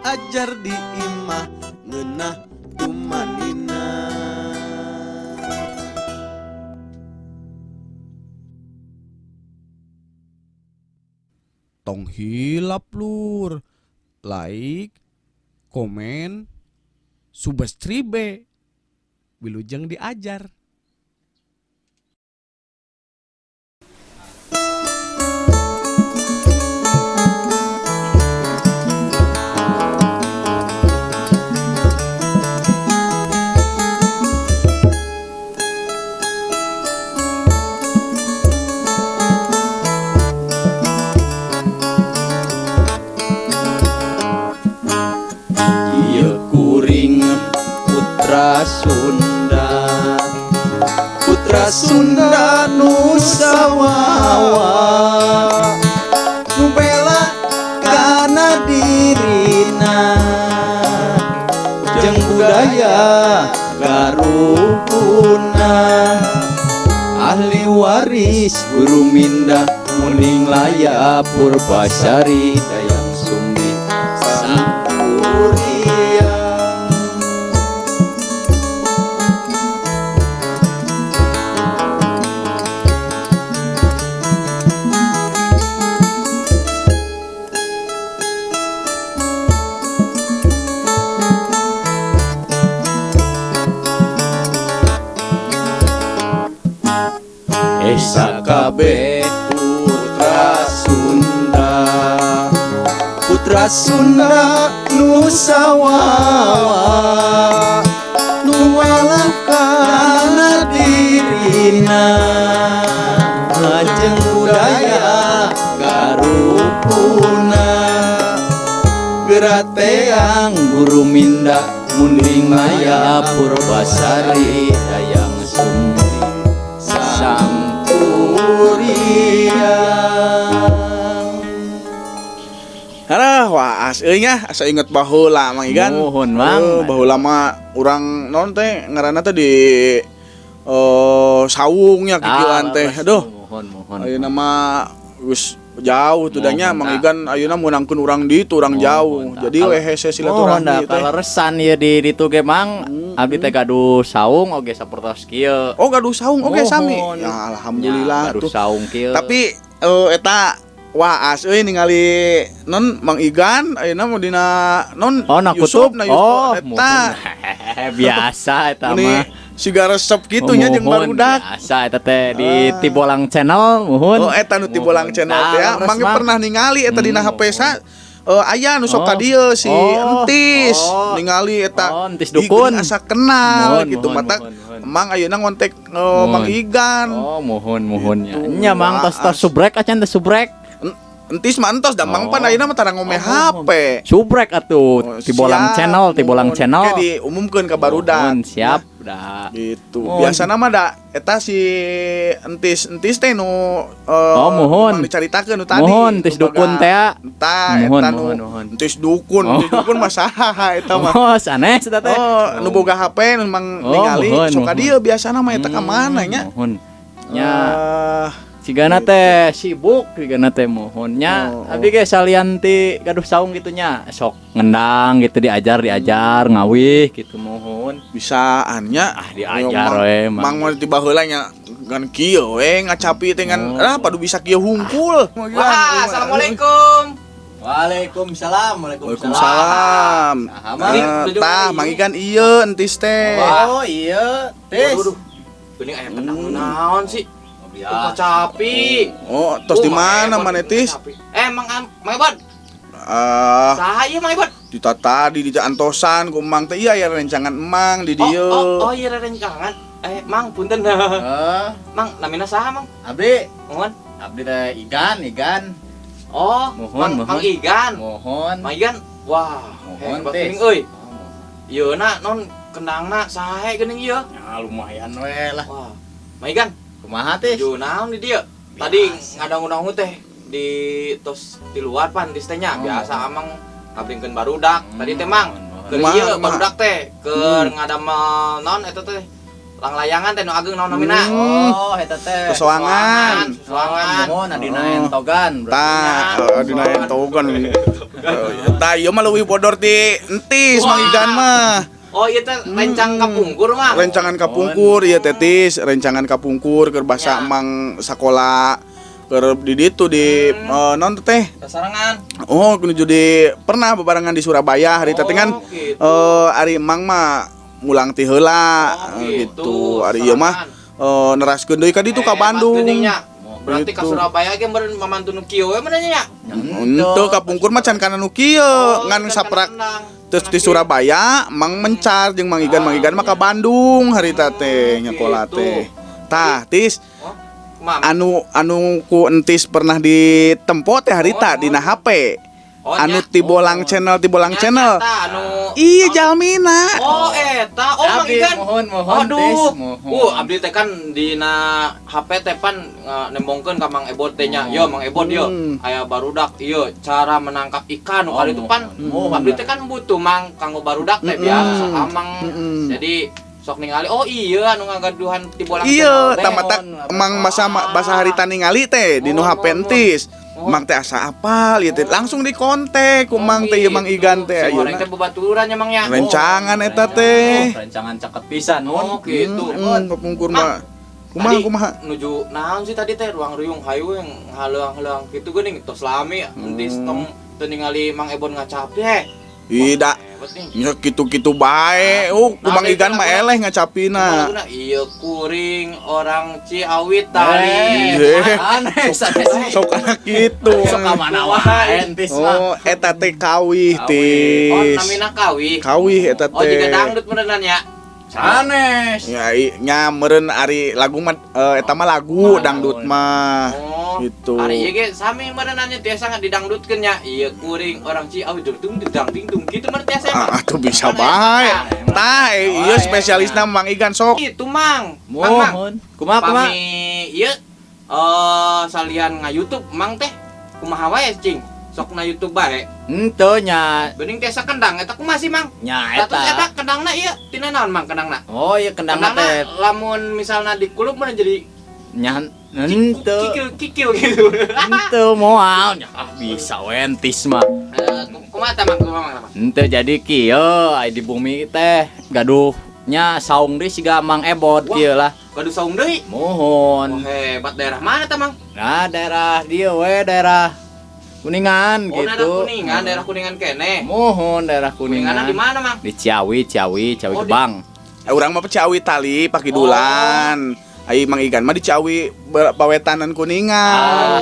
ajar di imah ngeunah tumanina. Tong hilap lur, like, komen, subscribe, wilujeng diajar. Ieu kuring putra Sunda, putra Sunda Nusa Wawa, nu bela kana dirina jeung budaya garuhuna, ahli waris guru mindah muning laya Purbasari Dayang Sumbi Sangkuriang. Esa kabeh putra Sunda, putra Sunda Nusa Wawa, nu walah kana dirina jeung budaya garuhuna, gerateang guru mindah munding laya Purbasari Dayang Sumbi Sangkuriang. Halah waas euy nya asa inget baheula Mang Igan. Nuhun Mang. Baheula mah urang naon teh ngaranna teh di Sawungnya kikieuan teh. Aduh. Mohon. Ayeuna mah geus jauh tuh danya Mang Igan ayeuna meunangkeun urang ditu urang jauh. Jadi we hese silaturahmi teh. Kaleresan ieu di ditu ge Mang. Abdi teh gaduh saung oge sapertos kieu. Oh gaduh saung oge sami. Mohon. Ya alhamdulillah Gaduh tuh. saung kieu. Tapi eta waas euy ningali non Mang Igan ayeuna mah dina non na Yusuf kutub. na Yusuf eta. Mohon. Biasa eta Ini mah. siga resep kitu nya jeung Mohon, barudak. biasa eta teh di Tibolang Channel mohon. Oh eta nu ti Bolang channel teh ya. Mang ge pernah ningali eta dina HP sa aya nu sok ka dieu si Entis ningali eta Entis dukun asa kenal mohon, gitu mohon, mata mohon. Mang ayeuna ngontek Mang Igan. Mohon Gitu. nya Mang tos subrek acan teh subrek. Entis mah entos da Mang pan ayeuna mah tarang ngome HP. Subrek atuh Tibolang Channel, Tibolang Channel. Oke diumumkeun ka barudak. Mohon, siap da. Gitu. Mohon. Biasana mah da eta si entis teh nu mohon. dicaritakeun nu tadi. Mohon entis dukun teh. Entah Mohon, eta nu mohon. entis dukun, entis dukun mah saha eta mah. Oh, sanes eta teh. Nu boga HP nu mang ningali mohon, sok ka mohon. dieu biasana mah eta ka mana nya? Mohon. Nya Eh, sigana teh sibuk sigana teh mohon nya abdi ge salian ti gaduh saung gitu nya sok ngendang gitu diajar ngawih gitu mohon bisaan nya diajar we mang mah ti baheula nya ngan kieu we ngacapi teh ngan padu bisa kieu hungkul. Wah, assalamualaikum. Waalaikumsalam. Waalaikumsalam. Tah Mang Igan ieu entis teh. Oh iya tes Waduh. Ini aya pedang naon sih? Kecapi. Oh, tos di mana manetis? Mang Ibon. Saha ieu Mang Ibon? Dita tadi di antosan ku Mang teh iya ya rencangan Emang di dieu. Oh iya rencangan. Mang punten. Mang namina saha Mang? abdi Mohon. abdi teh Igan Oh, Mohon. Mang Igan. mohon Mang Igan. Wah, Mohon, hebat tes. geuning euy. Ieuna non kendangna saha geuning ieu? ya lumayan we lah Wah. Mang Igan. kumaha tes Ju naon di dieu? Tadi ngadang-undang teh di tos di luar pan di teh-nya biasa amang ngabringkeun barudak. Tadi teh Mang keur ieu barudak teh keur ngadamel naon eta teh lang layangan teh nu ageng naon namina. oh eta teh Kesoangan. Soangan. mohon adina entogan Tah, dina entogan. Tah ieu mah leuwih bodor ti entis Mang Igan mah. Oh ieu teh rencang kapungkur mah. Rencangan kapungkur ieu teh tis, rencangan kapungkur keur basa Mang sakola keur di ditu di non teh. Sasarangan. Oh, nuju di pernah bebarengan di Surabaya hari teh kan gitu. ari Mang mah mulang ti heula gitu. Ari ieu mah neraskeun deui ka ditu ka Bandung. Berarti ka Gitu. Surabaya ge meureun mamantu nu kieu we mana nya? Henteu kapungkur mah can kana nu kieu ngan saprak. Terus di Surabaya Mang mencar jeung Mang Igan mah ka Bandung harita teh nyakola teh. Tah, tis anu ku entis pernah ditempo teh harita dina HP. Anu Tibolang channel channel. Iya jalmina. Oh eta, Mang Abdi Igan. mohon Aduh. tis, mohon. Abdi teh kan dina HP teh pan nembongkeun ka Mang Ebot teh nya. Yo Mang Ebot yo. Aya barudak ieu cara menangkap ikan nu kali itu pan. Abdi teh kan butuh Mang kanggo barudak teh biasa amang. Jadi sok ningali iya anu ngagaduhan Tibolang. Iya, tamata Mang basa harita ningali teh di nu HP entis. Mang teh asa apal ieu teh langsung dikontek ku Mang teh Mang Igan teh ayeuna. Teh babaturan nya Mang nya. Rencangan eta teh. Rencangan caket pisan Gitu. Kapungkur mah. Kumaha? Nuju naon sih tadi teh ruang ruyung hayu yang haleuang-haleuang kitu geuning tos lami entis tong teu ningali Mang Ebon ngacap teh. Ida. Nya kitu-kitu bae. Ku Mang Igan mah eleh ngacapina. Iya kuring orang Ciawi tali. Aneh sanes. Sok kana kitu. Sok ka mana wae entis mah. Oh, eta teh kawih tis. Oh, namina kawih. Kawih eta teh. Oh, juga dangdut beneran ya. Sanes. Nya meureun ari lagu mah eta mah lagu dangdut mah. Gitu. Ari ieu ge sami meureunna nya tiasa didangdutkeun nya. Iya kuring orang Ciawi dung ding kitu mah tiasa mah. Atuh bisa bae. Tah ieu spesialisna Mang Igan sok. Itu Mang. Mohon. Kumaha? Pami ieu salian nga-YouTube Mang teh. Kumaha wae cing? Sok na YouTube bae. Henteu nya. Bening tiasa kendang eta kumaha sih Mang? Nya Status eta eta. kendangna ieu tina naon Mang kendangna? Oh iya kendangna teh. Lamun misalna di kulub mana jadi Nya henteu. kikil gitu. Henteu moal nya bisa we entis mah. Kumaha tah Mang? Kumaha? Henteu jadi kieu ai di bumi teh gaduhnya saung deui siga Mang Ebot kieu lah. Gaduh saung deui. Mohon. Hebat daerah mana tah Mang? Nah, daerah dieu we daerah Kuningan Oh, gitu. daerah Kuningan kene. Mohon daerah Kuninganna Kuningan. di mana Mang? Di Ciawi Gebang. Urang mah Ciawi tali Pakidulan. Ai Mang Igan mah di Ciawi Pawetanan Kuningan.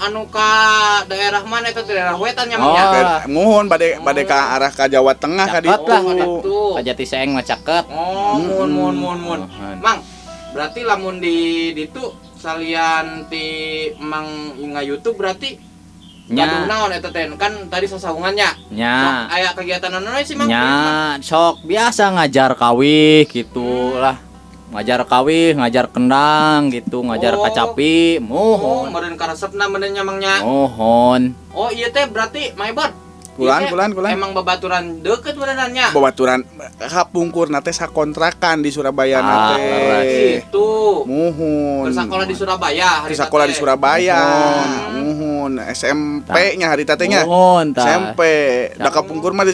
Anu ka daerah mana itu daerah wetan nya Mang Oh. ya? Mohon bade ka arah ka Jawa Tengah ka Caket lah. ditu. Pajati Seeng mah caket. Oh, mun. Mang, berarti lamun di ditu salian ti Mang nga YouTube berarti Nya. naon eta teh kan tadi sasaungannya. Nya. Aya kegiatan naon sih Mang? Nya sok biasa ngajar kawih gitu lah. Ngajar kawih, ngajar kendang gitu, ngajar kacapi. Oh, Mohon. meureun karesepna meureun nya Mang nya. Mohon. Oh, ieu teh berarti Maibot. Kulan. Emang babaturan deukeut meureunna nya. Babaturan kapungkurna teh sakontrakan di Surabaya teh. Gitu. Mohon. Bersekolah di Surabaya hari Sekolah di teh. Surabaya. Mohon SMP-nya hari tatenya. Mohon tah. SMP. Da kapungkur mah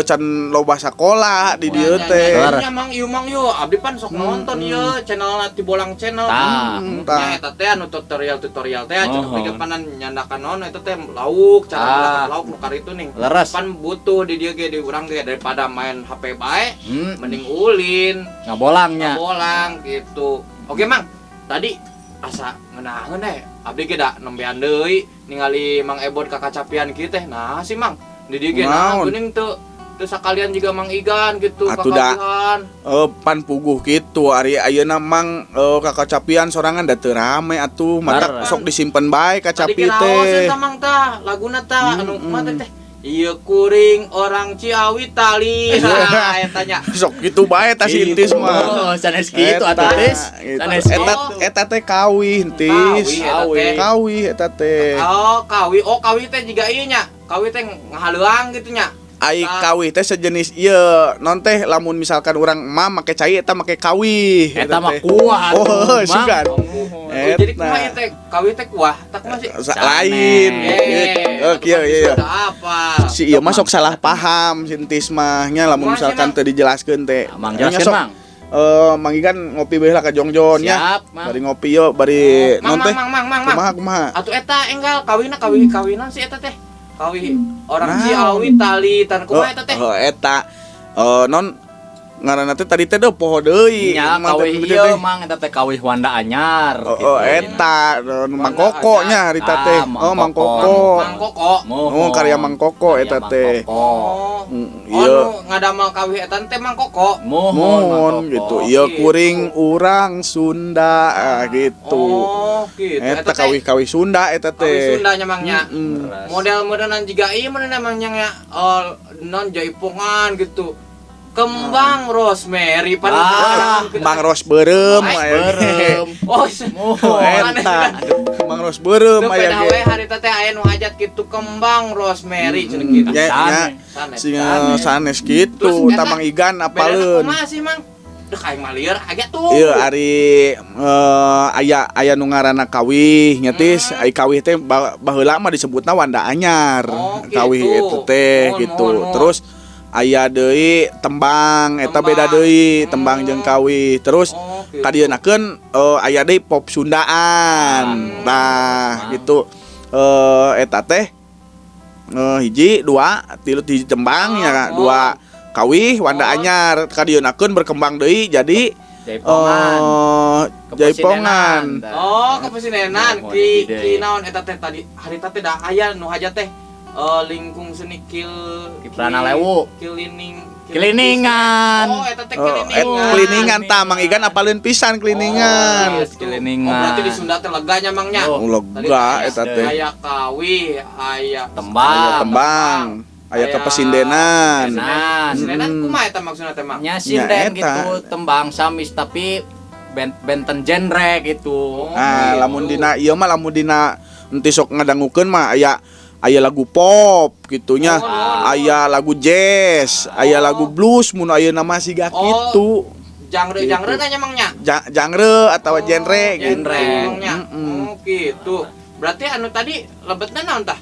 can loba sakolah di dieu teh. Nya Mang ieu abdi pan sok nonton ieu channel Tibolang channel. Tah. Nya eta teh anu tutorial teh cenah pigepanan nyandakan naon eta teh lauk cara masak lauk nu karitu nih. Leres. Pan butuh di dieu ge di urang ge daripada main HP bae mending ulin. Ngabolangnya. Bolang gitu. Oke Mang, tadi asa ngeunaheun deh. Abdi ge da nembean deui ningali Mang Ebot ka kacapian kieu teh. Nah sih Mang, di dieu ge nah geuning teu sakalian juga Mang Igan gitu kakabihan. Pan puguh gitu ari ayeuna Mang kakacapian sorangan da teu rame atuh mata sok disimpen bae kacapi teh. Tadi kira Mang tah laguna tah anu mah teh ieu kuring orang Ciawi tali. Nah eta nya. Sok kitu bae tah si Intis mah. Oh, sanes kitu atuh tis. Sanes Eta teh kawih Intis. Kawih eta teh. Oh, kawih teh jiga ieu nya. Kawih teh ngahaleuang gitu nya. Ai kawih teh sejenis ieu non teh lamun misalkan urang mah make cai eta make kawih Eta mah kuah. oh sugan Jadi kumaha teh kawih teh kuah tak masih lain kieu ieu apa si ieu mah sok salah paham sintis mah nya lamun misalkan teu dijelaskeun teh Mang jelaskeun Mang. Mang Igan ngopi bae lah ka Jongjon nya Siap, Mang. bari ngopi yeuh bari non teh mang kumaha atuh eta enggal kawinan si eta teh kawih orang Ciawi tali tan kumaha eta teh eta non ngaranna teh tadi teh poho deui Nya kawih ieu Mang eta teh kawih Wanda Anyar. Eta Mang Koko nya harita teh Mang Koko karya Mang Koko eta teh ieu ngadamel kawih eta teh Mang Koko mohon gitu ieu kuring urang Sunda gitu eta kawih Sunda eta teh kawih Sunda nya Mangnya model-modelan jiga ieu mana namanya nya non jaipongan gitu kembang rosemary kembang ros beureum oh eta kembang ros beureum aya ge harita teh aya nu hajat kitu kembang rosemary cenah kitu sanes kitu tamang Igan apaleun kumaha sih Mang deuh aing mah lieur age tuh ieu ari aya nu ngaranna kawih nyetis ai kawih teh baheula mah disebutna Wanda Anyar kawih itu teh gitu terus aya deui tembang eta beda deui tembang jeung kawih terus kadienakeun aya deui pop Sundaan nah gitu eta teh hiji dua tilu hiji tembang nya dua kawih Wanda Anyar kadienakeun berkembang deui jadi jaipongan kepesidenan ki naon eta teh tadi harita teh da aya nu hajat teh lingkung seni Kiprana Lewu kiliningan eta teh kiliningan tah Mang Igan apaleun pisan kiliningan berarti di Sunda teh lega nya Mangnya lega eta teh aya kawih aya tembang aya kepesindenan kumaha eta maksudna teh Mang nya sinden gitu tembang samis tapi benten genre gitu lamun dina ieu mah lamun dina enti sok ngadangukeun mah aya lagu pop gitunya aya lagu jazz aya lagu blues mun ayeuna mah siga kitu genre nya Mangnya genre atawa genre gitu gitu berarti anu tadi lebetna naon tah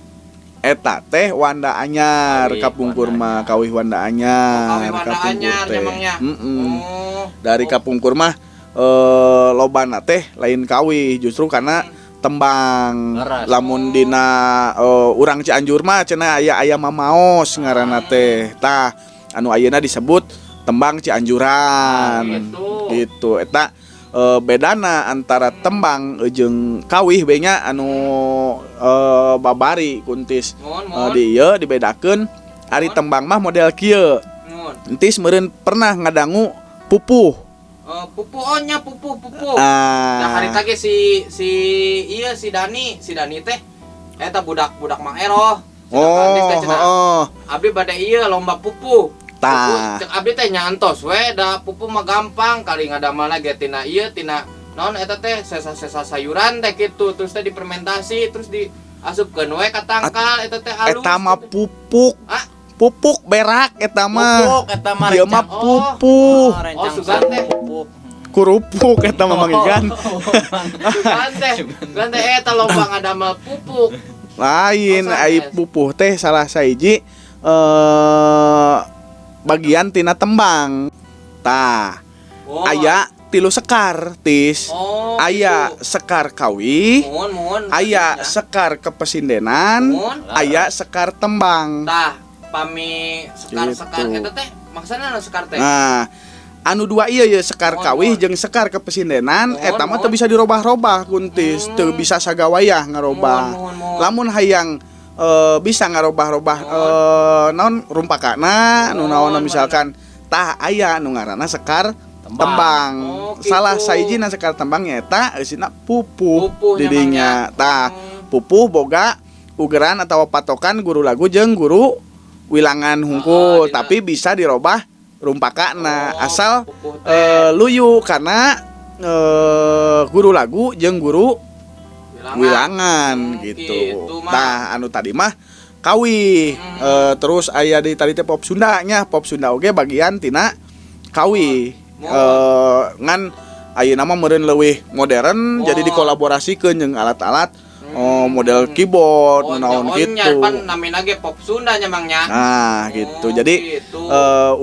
eta teh Wanda Anyar kapungkur mah kawih Wanda Anyar teh dari kapungkur mah lobana teh lain kawih justru karena tembang lamun dina urang Cianjur mah cenah aya mamaos ngaranna teh tah anu ayeuna disebut tembang Cianjuran gitu eta bedana antara tembang jeung kawih we nya anu babari kuntis di ieu dibedakeun ari tembang mah model kieu entis meureun pernah ngadangu pupuh pupuh. Nah harita ge si Dani teh eta budak Mang Eroh. Abdi bade ieu lomba pupuh. Cek abdi teh nyantos we da pupuh mah gampang kali ngadamelna ge tina ieu tina naon eta teh sesa sayuran teh kitu terus teh difermentasi terus diasupkeun we ka tangkal eta teh halus. Eta mah pupuk berak eta mah. Ieu mah pupuh. Sugan teh kurupuk eta mah Mang Igan. Sugan teh eta lomba ngadamel pupuk. Lain ai pupuh teh salah sahiji bagian tina tembang. Tah. Aya 3 sekar tis. Aya sekar kawih. Aya sekar kepesindenan. Aya sekar tembang. Tah. Pami sekar eta teh maksudna anu sekar teh nah anu dua ieu sekar kawih jeung sekar kepesindenan eta mah teu bisa dirobah-robah kuntis teu bisa sagawayah ngarobah lamun hayang bisa ngarobah-robah naon rumpakana nu naon misalkan tah aya nu ngaranna sekar tembang salah sahijina sekar tembang nyaeta eusina pupuh di dinya tah pupuh boga ugeran atawa patokan guru lagu jeung guru wilangan hungkul tapi bisa dirobah rumpakana asal luyu karena guru lagu jeung guru wilangan gitu. Tah anu tadi mah kawih. Terus aya di tadi teh pop Sunda nya, pop Sunda oge bagian tina kawih. Ngan ayeuna mah meureun leuwih modern jadi dikolaborasikeun jeung alat-alat model keyboard naon gitu. Pan namina ge pop Sunda nya mangnya. Nah, gitu. Jadi gitu.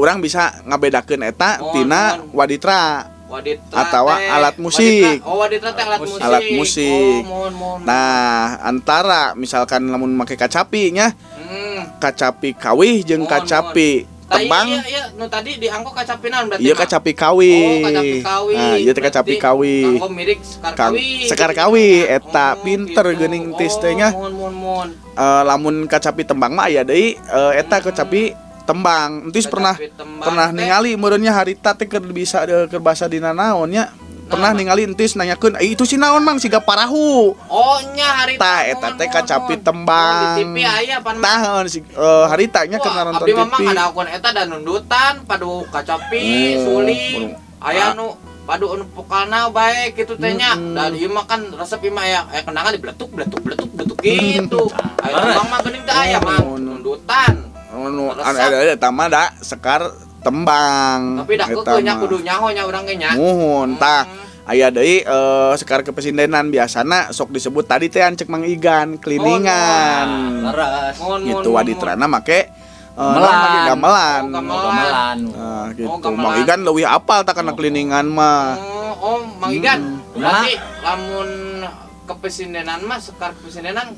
Urang bisa ngabedakeun eta tina waditra Waditra atau teh, alat musik. Waditra teh alat musik. Alat musik. Mohon. Nah, antara misalkan lamun make kacapi nya, kacapi kawih jeung kacapi tembang. Iya, nu tadi dianggo kacapinan berarti. Iya kacapi kawih. Kacapi kawih. Nah, ieu teh kacapi kawih. Anggo mirip sekar kawih. Sekar kawih eta pinter geuning tis teh nya. Mohon. Lamun kacapi tembang mah aya deui eta kacapi tembang. Entis pernah ningali meureunnya harita teh keur bisa keur basa dina naon nya. Pernah ningali entis nanyakeun, "Itu si naon Mang? Siga parahu." Oh nya harita. Tah eta teh kacapi tembang. Di TV aya pan. Tah si harita nya keur nonton TV. TV. Abdi mah ngadaokeun eta dan nundutan padu kacapi, suling. Aya nu padu anu pokalna bae kitu teh nya. Dan ieu mah kan resep ieu mah aya kenangan dibletuk gitu. Aya tembang mah geuning teh aya Mang, nundutan. Anu ada tama da sekar tembang. Tapi dah keunya kudu nyaho nya urang ge nya. Muhun tah aya deui sekar kepesindenan biasana sok disebut tadi teh cek Mang Igan kliningan. Leres. Gitu waditrana make gamelan. Nah, gitu. Mang Igan leuwih apal tak kana kliningan mah. Mang Igan. Berarti lamun kepesindenan mah sekar kepesindenan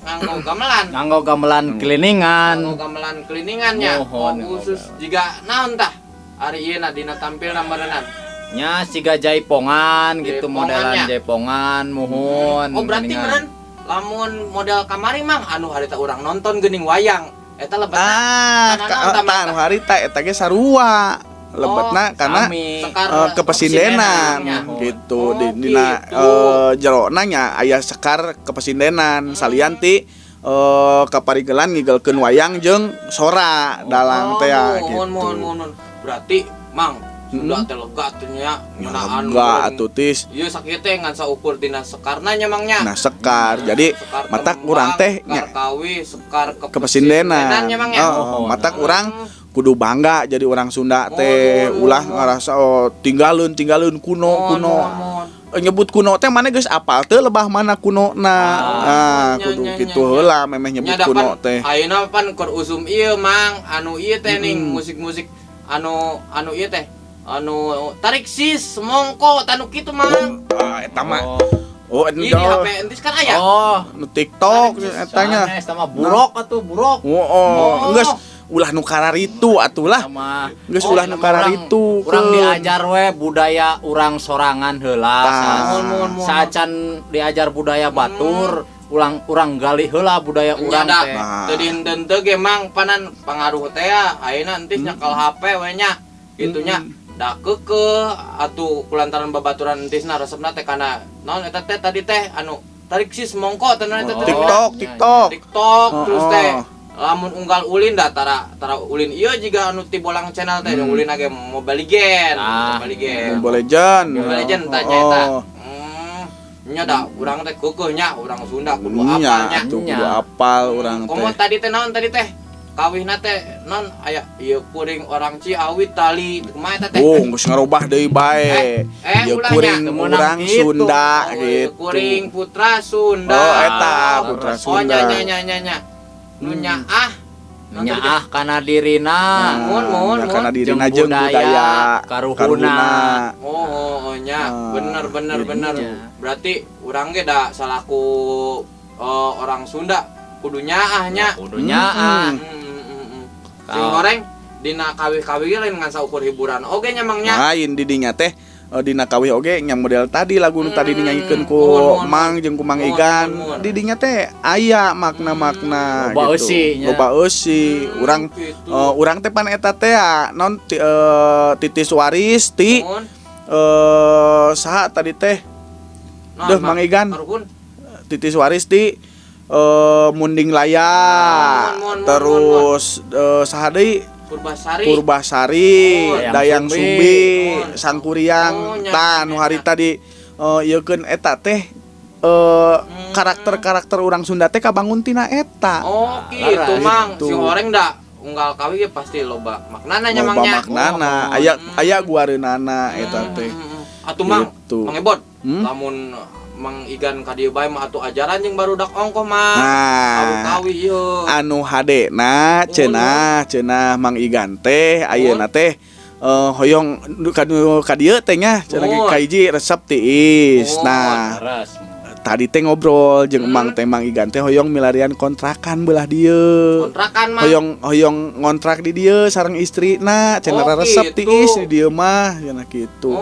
nganggo gamelan kliningan. Nganggo gamelan kliningannya. Khusus jiga naon tah? Ari ieu na dina tampilna meureunnan. Nya siga jaipongan gitu modelan jaipongan muhun. Berarti meureun lamun model kamari mang anu harita urang nonton geuning wayang eta lebetna. Anu harita eta ge sarua. Lebetna karena kepesindenan gitu dina jerona nya aya sekar kepesindenan salian ti kaparigelan ngigelekeun wayang jeung sora dalang teh gitu. Berarti Mang Sunda teh lega teh nya ngeunaan. Lega atuh tis. Ieu sakieu teh ngan saukur dina sekarna nya Mang nya. Nah sekar jadi matak urang teh nya sekar kawih sekar kepesindenan nya Mang nya. Matak urang kudu bangga jadi orang Sunda teh ulah ngarasa tinggalun kuno nyebut kuno teh mana geus apal teh lebah mana kuno nah kudu kitu heula memeh nyebut kuno teh ayeuna pan keur usum ieu Mang anu ieu teh ning musik-musik anu ieu teh anu tarik sis mongko tanu kitu Mang eta mah ini HP entis kan aya nu TikTok eta nya eta mah burok atuh burok geus ulah nu kararitu atulah geus ulah nu kararitu urang diajar we budaya urang sorangan heula sacan diajar budaya batur urang gali heula budaya urang teh teu dinten teu ge Mang panan pangaruh teh ayeuna entis nyakal HP we nya kitu nya da keukeuh atuh kulantaran babaturan entisna resepna teh kana naon eta teh tadi teh anu tarik sis mongko teh eta teh TikTok terus teh lamun unggal ulin da tara ulin ieu jiga anu ti bolang channel teh ulin age Mobile Legend tanya eta nya da urang teh keukeuh nya urang Sunda kudu apalnya kudu apal urang teh komo tadi teh naon tadi teh kawihna teh non aya ieu kuring orang Ciawi tali kumaha eta teh geus ngarobah deui bae ieu kuring urang Sunda gitu kuring putra Sunda eta putra Sunda nya nu nyaah kana dirina mun kana dirina jeung budaya karuhuna nya bener berarti urang ge da salaku orang Sunda kudu nyaah nya sing goreng dina kawih-kawih lain ngan saukur hiburan oge nya Mang nya lain di dinya teh dina kawih oge yang model tadi lagu nu tadi dinyanyiikeun ku Mang jeung ku Mang Igan di dinya teh aya makna-makna gitu loba eusi urang teh pan eta teh non titis waris ti saha tadi teh Mang Igan titis waris ti Munding Laya terus saha deui Purbasari, Dayang Sumbi, Sangkuriang, tah nu harita di ieukeun eta teh karakter-karakter orang Sunda teh kabangun tina eta. Oh gitu mang, Gitu. si horeng dah unggal kawi ge pasti loba maknana nya Loba mangnya. maknana, aya guareunana eta teh. Atuh mang, Gitu. Mang Ebot, Hmm? lamun Mang Igan ka dieu bae mah atuh ajaran jeung barudak ongkoh mah. Nah, Kawi ieu. anu hadena cenah Mang Igan teh ayeuna teh hoyong ka dieu teh nya cenah Mun. kaiji resep tiis. Mun. Nah, Laras. tadi teh ngobrol jeung Mang teh Mang Igan teh hoyong milarian kontrakan belah dieu. Kontrakan mah. Hoyong ngontrak di dieu sareng istrina cenah Oh, resep gitu. tiis di dieu mah cenah kitu.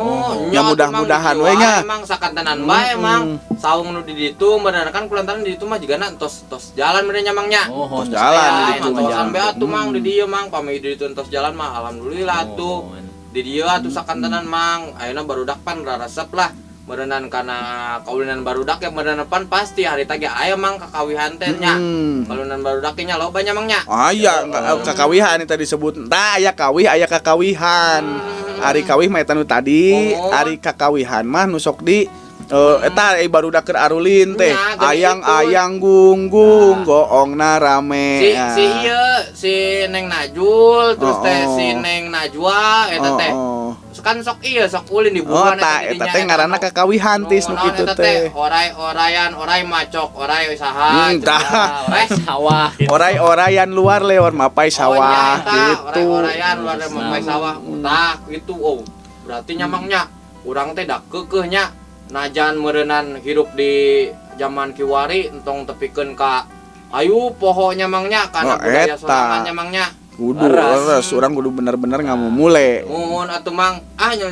Ya mudah-mudahan we nya. Emang sakantenan bae emang saung nu di ditu beneran kan kulantaran di ditu mah jigana tos jalan benernya mangnya. Oh, Tos jalan di Di ditu mah. tosan bae atuh mang di dieu mang pami di ditu tos jalan mah alhamdulillah atuh. Di dieu atuh sakantenan mang ayeuna barudak pan resep lah. Berenang karena kaulinan barudak ya berenang pan pasti hari tagi aya mang kakawihan teh nya. Kaulinan barudak nya loba nya mangnya. Aya kakawihan eta disebut. Tah aya kawih aya kakawihan. Ari kawih mah eta nu tadi, Oh. ari kakawihan mah nu sok di eta barudak keur arulin teh. Nya, geuning Ayang-ayang gunggung goongna rame. Si ieu si Neng Najul terus teh Oh, oh. si Neng Najwa eta teh. Kan sok ieu sok ulin di Oh, buruan tah eta teh ngaranna kakawihan tis nu kitu teh. Oray-orayan, oray macok, oray saha. Tah. Oray Sawah. Oray-orayan luar lewat mapai sawah gitu. Oray-orayan luar mapai sawah. Tah gitu. Oh, berarti nyamangnya urang teh da keukeuh nya najan meureunnan hirup di zaman kiwari entong tepikeun ka ayu poho nyamangnya kana Oh, budaya eta. sorangan nyamangnya. Kudu Leres. urang kudu bener-bener ngamumule. Mun atuh mang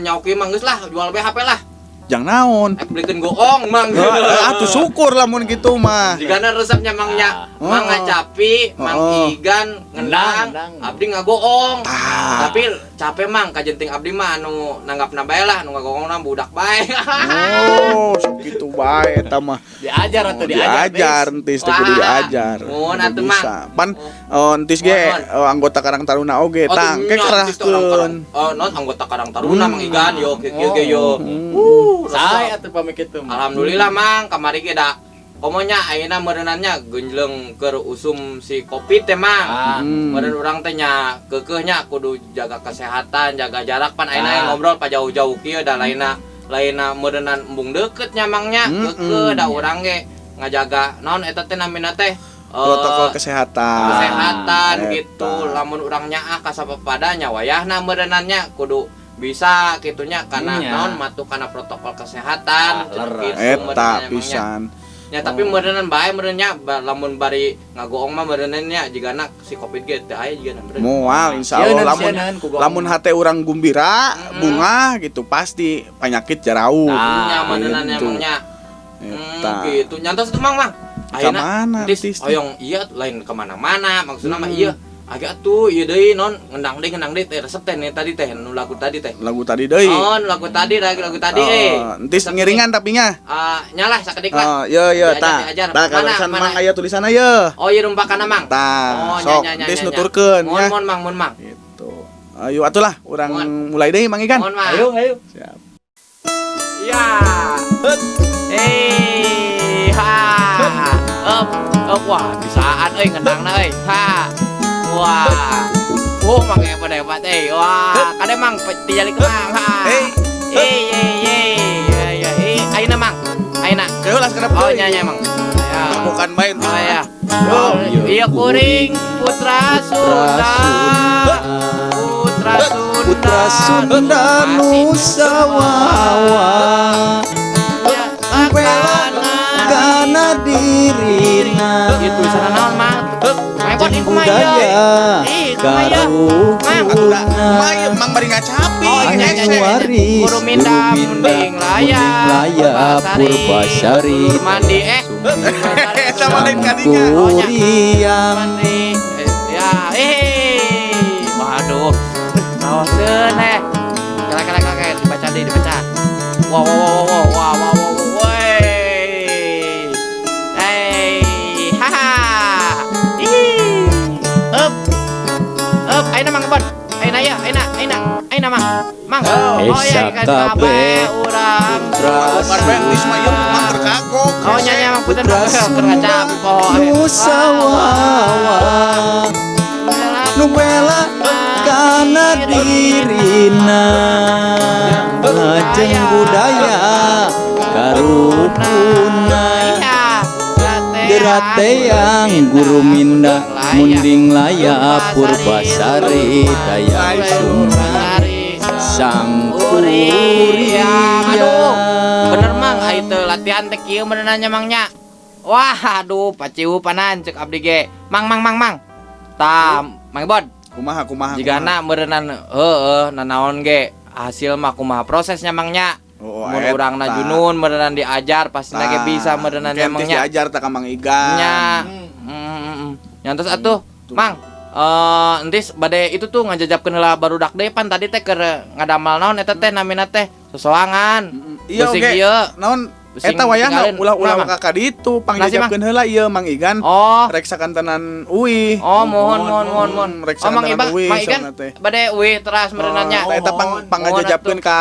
nyauki mang geus lah jual bae HP lah. Jang naon. Belikeun goong mang. Atuh syukur lamun gitu mah. Jigana resepnya mangnya Oh. Mang Ngacapi, Mang Oh. Igan, ngendang, Ngendang. abdi ngagoong. Tah. Tapi capek mang kajenting abdi mah anu nanggapna bae lah, nu ngagoongna budak bae. Oh, sok kitu bae eta mah. Diajar atau diajar. Diajar entis teh kudu diajar. Mun Kudu atuh mang. bisa. Pan entis ge anggota Karang Taruna oge Oh, tang ke kerahkeun. Oh, non anggota Karang Taruna Mang Igan yo kieu ge yo. Saya atuh pamit kitu. Alhamdulillah mang kamari ge da komonya ayeuna meureunannya genjleung keur usum si Covid teh mang. Meureun urang teh nya keukeuhnya kudu jaga kesehatan, jaga jarak pan ayeuna ngobrol pa jauh-jauh kieu da lainna meureunnan embung deukeut nya mangnya keukeuh da urang ge ngajaga naon eta teh namina teh Protokol kesehatan. kesehatan Eta. gitu. Lamun urang nyaah ka sapapada nya wayahna meureunannya kudu bisa kitunya karena Nya. naon matu kana protokol kesehatan leres. Eta meureunannya emangnya. pisan. Ya tapi meureunnan bae meureunnya lamun bari ngagoong mah meureunannya jigana si Covid ge teu aya jigana meureun. Moal insyaallah Sieunan, ku goong. lamun hate urang gumbira bunga gitu pasti penyakit jarau. Nya meureunannya gitu. emangnya. Eta. Gitu. Nyantos tuh mang. Kamana, tis tis, teh? oyong iya lain kemana-mana maksudna mah iya agak tuh iya deui non ngendang deui teh resep teh nih tadi teh nu lagu tadi teh. Lagu tadi deui. Oh, nu lagu tadi lagu tadi Entis ngiringan tapi nya. Nyalah sakedik lah. Ye Diajar, tah. diajar. Tah Mana, kalusan mana? mang aya tulisanna ye. Oh, iya rumpakan mang. Tah, Oh, sok nya, nya, entis nya, nya. nuturkeun nya. Mun mang. Gitu. Ayo atulah urang mulai deui Mang Igan. Mun mang. Ayo. Siap. Ya. Wah, bisaan euy ngendangna euy. Wah. Mang hebat wah, kade mang tijali ke mang. Ayeuna mang. Ayeuna. Ayo lah sekarang. Oh, nya mang. Ya. Bukan main. Oh ya. Yo. Iya kuring putra Sunda. Putra Sunda Nusawawa kana dirina itu sana naon mang. Mebot iku mah budaya Atuh main Mang bari ngacapi. Oh, nya, nya, nya. waris Guru minda munding laya Purbasari Guru mandi Sama lain kadinya. Kuriang mandi ya waduh naoseun kala dibaca deh dibaca wow ayeuna mang kebon ayeuna mang oh ya Esa kabeh urang Bukan betis mah ieu mah terkagok. Oh nyanyi emang puter Putra kerja api pohon. Nusawawa nu bela kana dirina lajeng budaya karupuna gerate yang guru minda munding laya purbasari daya sumba sang kuria. Aduh, bener mang, itu latihan teh kieu benerannya mangnya. Wah, aduh, paciu panan cek abdi ge. Mang. Tam, Mang Bod. Kumaha. Jigana meureunnan nanaon ge hasil mah kumaha prosesnya mangnya. Oh, Mun urangna junun meureunnan diajar pasti ge bisa meureunnan mangnya. Diajar teh ka Mang Igan. Nya. Nyantos atuh, Mang. Entis bade itu tuh ngajajabkeun heula barudak deui pan tadi teh keur ngadamal naon eta teh namina teh sosoangan. Iya oke. Naon eta wayahna ulah-ulah ka ditu pangjajabkeun heula ieu Mang Igan. Oh. Rek sakantenan uwi. Oh, mohon. Rek Oh, Mang sakantenan uwi. Mang Igan bade uwi teras meureunannya. Eta pangjajabkeun ka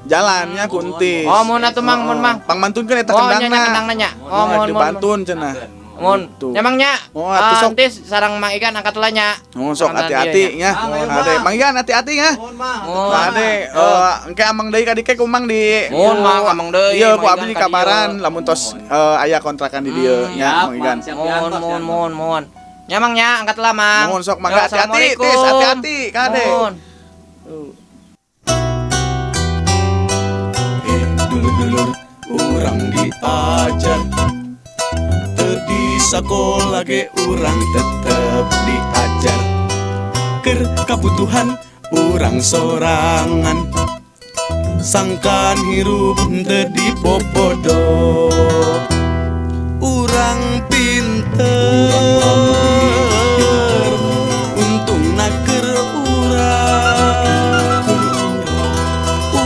jalannya kuntis. Oh, mohon atuh Mang, mohon Mang. Pangmantunkeun eta Oh, nya kendangna. kendangna nya. Oh, mohon. Dibantun cenah. Mohon. Tuh. Nyamangnya. Oh, atuh sok. Entis sareng Mang Igan angkat heula nya. Oh, sok hati-hati nya. Ade, Mang Igan hati-hati nya. Mohon. Ade, engke amang deui ka dike kumang di. Mohon Mang, amang deui. Iya, ku Mang abdi di Igan ka kabaran lamun tos aya kontrakan di dieu nya Mang Igan. Mohon. Nyamangnya angkat heula Mang. Mohon sok mangga hati-hati, tis hati-hati ka Ade. Mohon. Dulur-dulur urang diajar di sekolah ge urang tetep diajar keur kabutuhan urang sorangan sangkan hirup teu dipopodo urang pinter untungna keur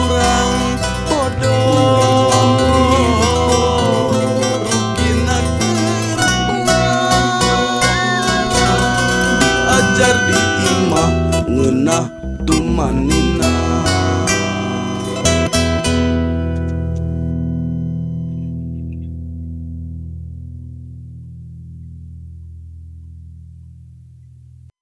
urang bodoh rugina ajar di imah ngeunah tumanin